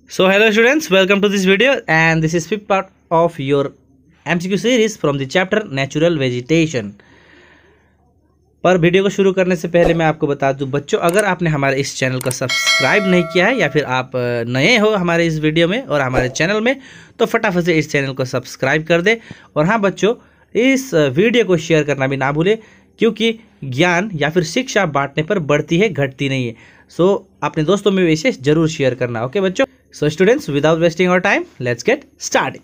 So hello students, welcome to this video and this is fifth part of your MCQ series from the chapter Natural Vegetation। पर video को शुरू करने से पहले मैं आपको बता दूं बच्चों, अगर आपने हमारे इस चैनल को सब्सक्राइब नहीं किया है या फिर आप नए हो हमारे इस वीडियो में और हमारे चैनल में, तो फटाफट से इस चैनल को सब्सक्राइब कर दे। और हाँ बच्चों, इस वीडियो को शेयर करना भी ना भूले, क्योंकि ज्ञान या फिर शिक्षा बांटने पर बढ़ती है, घटती नहीं है। सो अपने दोस्तों में इसे जरूर शेयर करना। ओके बच्चों, so students, without wasting our time, let's get start.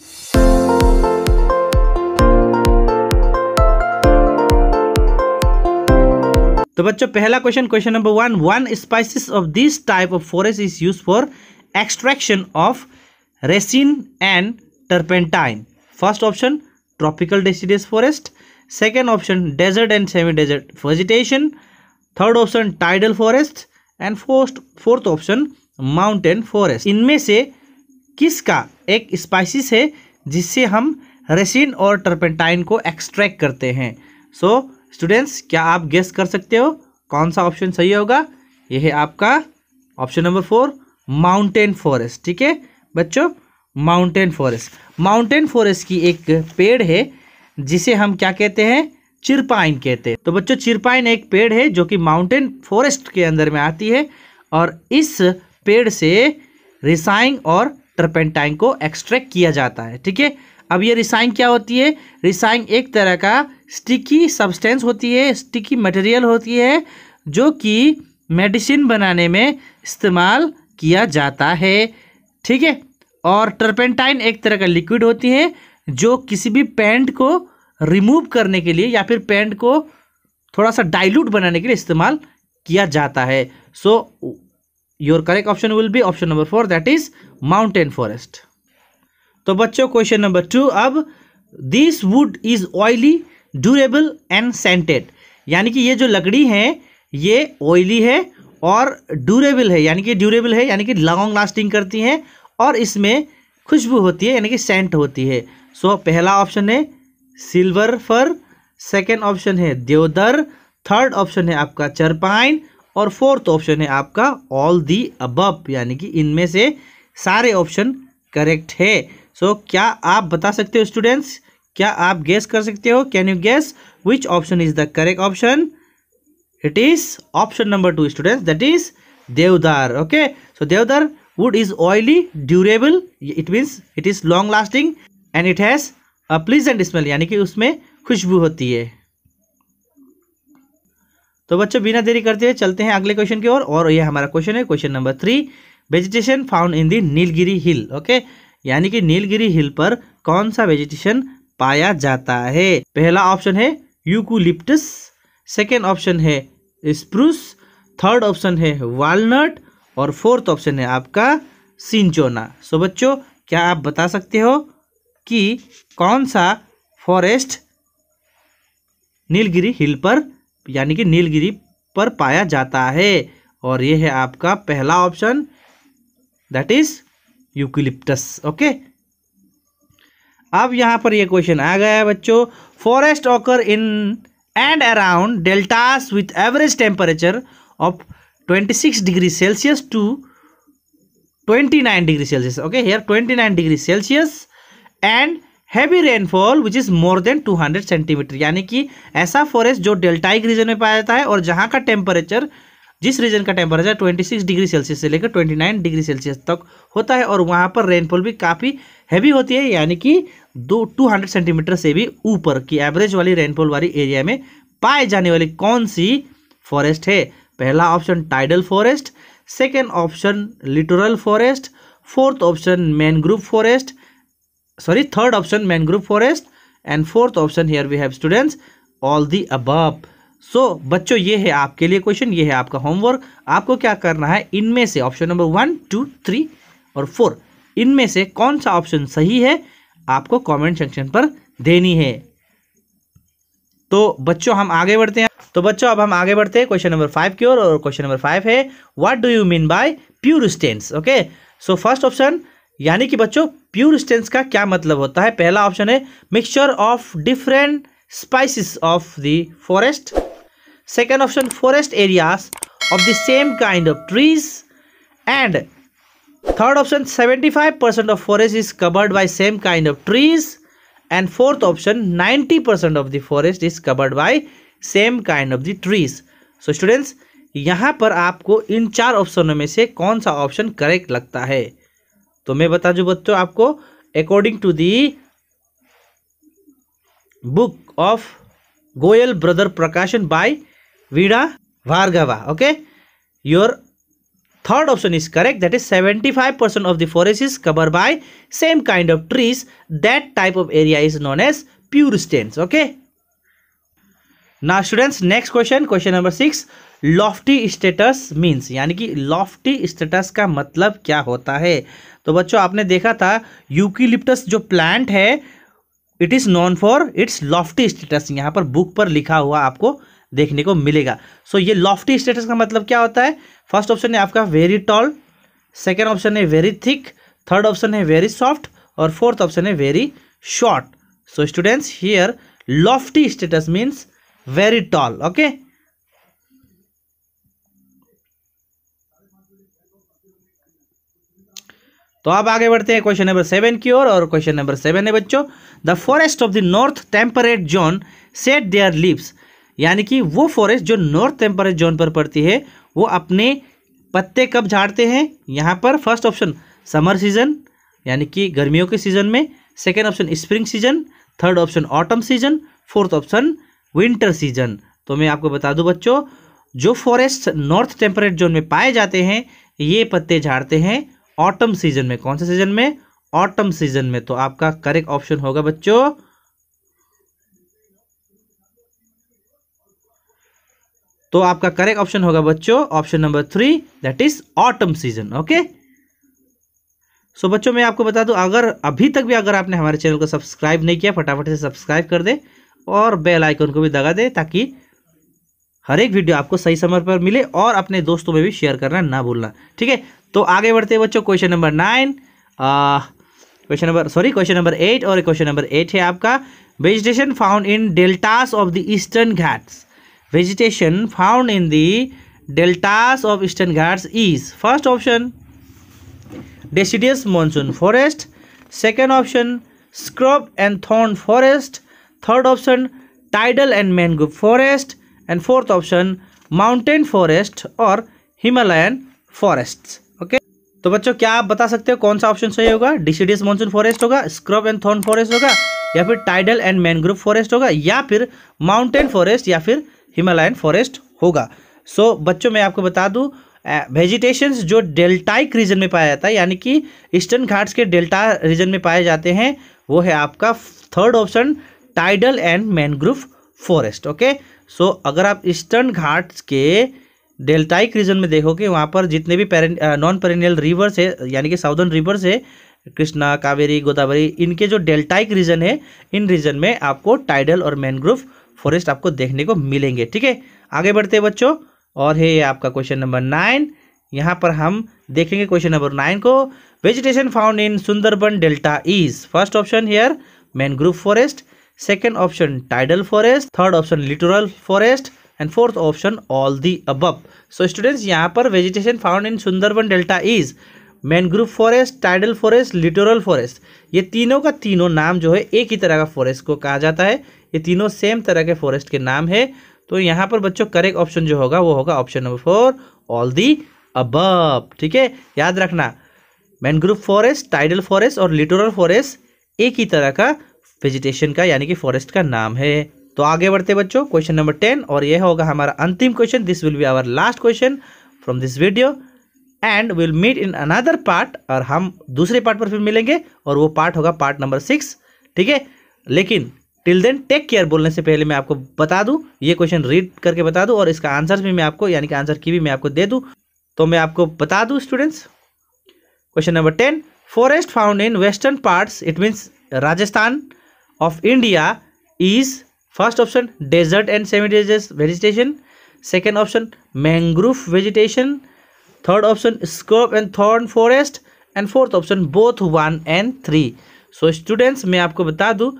तो बच्चों पहला question number one spices of this type of forest is used for extraction of resin and turpentine. First option tropical deciduous forest, second option desert and semi desert vegetation, third option tidal forest and fourth option mountain forest. इनमें से किसका एक Pisces है जिससे हम resin और turpentine को extract करते हैं? सो स्टूडेंट्स, क्या आप गेस कर सकते हो कौन सा ऑप्शन सही होगा? यह है आपका ऑप्शन नंबर 4, माउंटेन फॉरेस्ट। ठीक है बच्चों, माउंटेन फॉरेस्ट। माउंटेन फॉरेस्ट की एक पेड़ है जिसे हम क्या कहते हैं? चिरपाइन कहते हैं। तो बच्चों चिरपाइन एक पेड़ है जो कि माउंटेन फॉरेस्ट के अंदर में आती है और इस पेड़ से रिसाइन और टर्पेंटाइन को एक्सट्रैक्ट किया जाता है। ठीक है, अब ये रिसाइन क्या होती है? रिसाइन एक तरह का स्टिकी सब्सटेंस होती है, स्टिकी मटेरियल होती है जो कि मेडिसिन बनाने में इस्तेमाल किया जाता है। ठीक है, और टर्पेंटाइन एक तरह का लिक्विड होती है जो किसी भी पेंट को रिमूव करने के लिए या फिर पेंट को थोड़ा सा डाइल्यूट बनाने के लिए इस्तेमाल किया जाता है। So your correct option will be option number 4, that is mountain forest. तो बच्चों क्वेश्चन नंबर 2, अब this would is oily, durable and scented. यानी कि ये जो लकड़ी है ये ऑयली है और ड्यूरेबल है, यानी कि लॉन्ग लास्टिंग करती हैं और इसमें खुशबू होती है, यानी कि सेंट होती है। सो पहला ऑप्शन है सिल्वर फर, सेकेंड ऑप्शन है देवदार, थर्ड ऑप्शन है आपका चरपाइन और फोर्थ ऑप्शन है आपका ऑल दी अबव, यानी कि इनमें से सारे ऑप्शन करेक्ट है। सो क्या आप बता सकते हो स्टूडेंट्स? क्या आप गेस कर सकते हो? Can you guess which option is the correct option? It is option number 2 students, that is deodar. Okay, so deodar wood is oily, durable, it means it is long lasting and it has a pleasant smell, यानी कि उसमें खुशबू होती है। तो बच्चों बिना देरी करते हुए चलते हैं अगले क्वेश्चन की ओर, और ये हमारा क्वेश्चन है question number 3, vegetation found in the Nilgiri hill. Okay, यानी कि नीलगिरी हिल पर कौन सा वेजिटेशन पाया जाता है? पहला ऑप्शन है यूकुलिप्टस, सेकेंड ऑप्शन है स्प्रूस, थर्ड ऑप्शन है वालनट और फोर्थ ऑप्शन है आपका सिंचोना। सो बच्चों क्या आप बता सकते हो कि कौन सा फॉरेस्ट नीलगिरी हिल पर, यानी कि नीलगिरी पर पाया जाता है? और ये है आपका पहला option, that is eucalyptus. Okay, अब यहां पर ये क्वेश्चन आ गया है बच्चों, forest occur in and around deltas with average temperature of 26 degree Celsius to 29 degree Celsius. Okay, here 29 degree Celsius and heavy rainfall which is more than 200 centimeter। यानी कि ऐसा फॉरेस्ट जो डेल्टाइक रीजन में पाया जाता है और जहाँ का टेम्परेचर, जिस रीजन का टेम्परेचर 26 डिग्री सेल्सियस से लेकर 29 डिग्री सेल्सियस तक होता है और वहाँ पर रेनफॉल भी काफ़ी हैवी होती है, यानी कि 200 सेंटीमीटर से भी ऊपर की एवरेज वाली रेनफॉल वाली एरिया में पाए जाने वाली कौन सी फॉरेस्ट है? पहला option tidal forest, second option littoral forest, fourth option mangrove forest, third option mangrove forest and fourth option here we have students all the above. So बच्चों ये है आपके लिए क्वेश्चन, ये है आपका होमवर्क। आपको क्या करना है, इनमें से ऑप्शन नंबर 1, 2, 3 और 4 इनमें से कौन सा ऑप्शन सही है आपको कमेंट सेक्शन पर देनी है। तो बच्चों हम आगे बढ़ते हैं। तो बच्चों अब हम आगे बढ़ते हैं क्वेश्चन नंबर 5 की ओर, और क्वेश्चन नंबर 5 है what do you mean by pure stands? Okay, so first option, यानी कि बच्चों प्योर स्टेन्स का क्या मतलब होता है? पहला ऑप्शन है mixture of different spices of the forest, second option forest areas of the same kind of trees, and third option 75% of forest is covered by same kind of trees, and fourth option 90% of the forest is covered by same kind of the trees. So students, यहाँ पर आपको इन चार ऑप्शनों में से कौन सा option correct लगता है? तो मैं बता दूं बच्चों आपको, according to the book of Goyal brother Prakashan by Veena Bhargava, okay, your third option is correct, that is 75% of the forest is covered by same kind of trees. That type of area is known as pure stands. Okay, now students, next question number 6, lofty status means, यानी कि lofty status का मतलब क्या होता है? तो बच्चों आपने देखा था यूकेलिप्टस जो प्लांट है, it is known for its Lofty status, यहाँ पर बुक पर लिखा हुआ आपको देखने को मिलेगा। सो ये लॉफ्टी स्टेटस का मतलब क्या होता है? फर्स्ट ऑप्शन है आपका वेरी टॉल, सेकेंड ऑप्शन है वेरी थिक, थर्ड ऑप्शन है वेरी सॉफ्ट, और फोर्थ ऑप्शन है very short. So students, here Lofty status means very tall. Okay, तो अब आगे बढ़ते हैं क्वेश्चन नंबर 7 की ओर, और क्वेश्चन नंबर 7 है बच्चों, the forest of the north temperate zone set there leaves, यानी कि वो फॉरेस्ट जो नॉर्थ टेम्परेट जोन पर पड़ती है वो अपने पत्ते कब झाड़ते हैं? यहाँ पर फर्स्ट ऑप्शन समर सीजन, यानी कि गर्मियों के सीजन में, second option spring season, third option autumn season, fourth option winter season. तो मैं आपको बता दूं बच्चों, जो फॉरेस्ट नॉर्थ टेम्परेट जोन में पाए जाते हैं ये पत्ते झाड़ते हैं ऑटम सीजन में। कौन से सीजन में? ऑटम सीजन में। तो आपका करेक्ट ऑप्शन होगा बच्चों, तो आपका करेक्ट ऑप्शन होगा बच्चों option number 3, that is autumn season. Okay, so बच्चों मैं आपको बता दूं, अगर अभी तक भी अगर आपने हमारे चैनल को सब्सक्राइब नहीं किया, फटाफट से सब्सक्राइब कर दे और बेल आइकन को भी दबा दे, ताकि हर एक वीडियो आपको सही समय पर मिले, और अपने दोस्तों में भी शेयर करना ना भूलना। ठीक है, तो आगे बढ़ते हैं बच्चों, क्वेश्चन नंबर 8, और क्वेश्चन नंबर 8 है आपका, vegetation found in deltas of the eastern Ghats, vegetation found in the deltas of eastern ghats is, first option deciduous monsoon forest, second option scrub and thorn forest, third option tidal and mangrove forest, and fourth option mountain forest और Himalayan forests। Okay, तो बच्चों क्या आप बता सकते हो कौन सा ऑप्शन सही होगा? deciduous monsoon forest होगा, scrub and thorn forest होगा, या फिर टाइडल एंड मैनग्रोव फॉरेस्ट होगा, या फिर माउंटेन फॉरेस्ट, या फिर हिमालयन फॉरेस्ट होगा। सो बच्चों मैं आपको बता दूं, वेजिटेशंस जो डेल्टाइक रीजन में पाया जाता है, यानी कि ईस्टर्न घाट्स के डेल्टा रीजन में पाए जाते हैं, वो है आपका third option tidal and mangrove forest. Okay, so अगर आप ईस्टर्न घाट्स के डेल्टाइक रीजन में देखोगे, वहाँ पर जितने भी नॉन पेरेनियल रिवर्स है, यानी कि साउदर्न रिवर्स है, कृष्णा, कावेरी, गोदावरी, इनके जो डेल्टाइक रीजन है, इन रीजन में आपको टाइडल और मैनग्रोव फॉरेस्ट आपको देखने को मिलेंगे। ठीक है, आगे बढ़ते हैं बच्चों, और है ये आपका क्वेश्चन नंबर 9। यहाँ पर हम देखेंगे क्वेश्चन नंबर 9 को, vegetation found in Sundarban delta is, first option here mangrove forest, second option tidal forest, third option littoral forest, and fourth option all the above. So students, यहाँ पर vegetation found in Sundarban delta is mangrove forest, tidal forest, littoral forest, ये तीनों का तीनों नाम जो है एक ही तरह का फॉरेस्ट को कहा जाता है, ये तीनों सेम तरह के फॉरेस्ट के नाम है। तो यहाँ पर बच्चों करेक्ट ऑप्शन जो होगा वो होगा option number 4, all the above. ठीक है, याद रखना, मैनग्रोव फॉरेस्ट, टाइडल फॉरेस्ट और लिटोरल फॉरेस्ट एक ही तरह का वेजिटेशन का, यानी कि फॉरेस्ट का नाम है। तो आगे बढ़ते बच्चों, क्वेश्चन नंबर 10, और यह होगा हमारा अंतिम question. This will be our last question from this video, and will meet in another part, और हम दूसरे पार्ट पर फिर मिलेंगे, और वो पार्ट होगा पार्ट नंबर 6। ठीक है, लेकिन टिल देन टेक केयर बोलने से पहले मैं आपको बता दूं, ये क्वेश्चन रीड करके बता दूं, और इसका आंसर भी मैं आपको, यानी कि आंसर की भी मैं आपको दे दूं। तो मैं आपको बता दूं students, question number 10, forest found in western parts, it means Rajasthan of India is, first option desert and semi desert vegetation, second option mangrove vegetation, third option scrub and thorn forest, and fourth option both 1 and 3। So students मैं आपको बता दूं,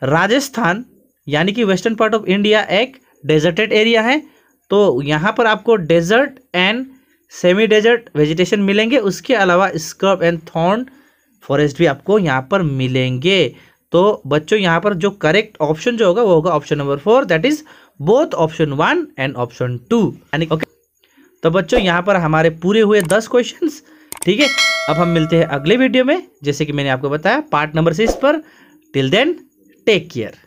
राजस्थान यानी कि western part of India एक deserted area है, तो यहाँ पर आपको desert and semi desert vegetation मिलेंगे, उसके अलावा स्क्रब एंड थॉर्न फॉरेस्ट भी आपको यहाँ पर मिलेंगे। तो बच्चों यहाँ पर जो करेक्ट ऑप्शन जो होगा वो होगा option number 4, that is both option 1 and option 2 यानी ओके। तो बच्चों यहाँ पर हमारे पूरे हुए 10 क्वेश्चंस। ठीक है, अब हम मिलते हैं अगले वीडियो में, जैसे कि मैंने आपको बताया पार्ट नंबर 6 पर। Till then take care.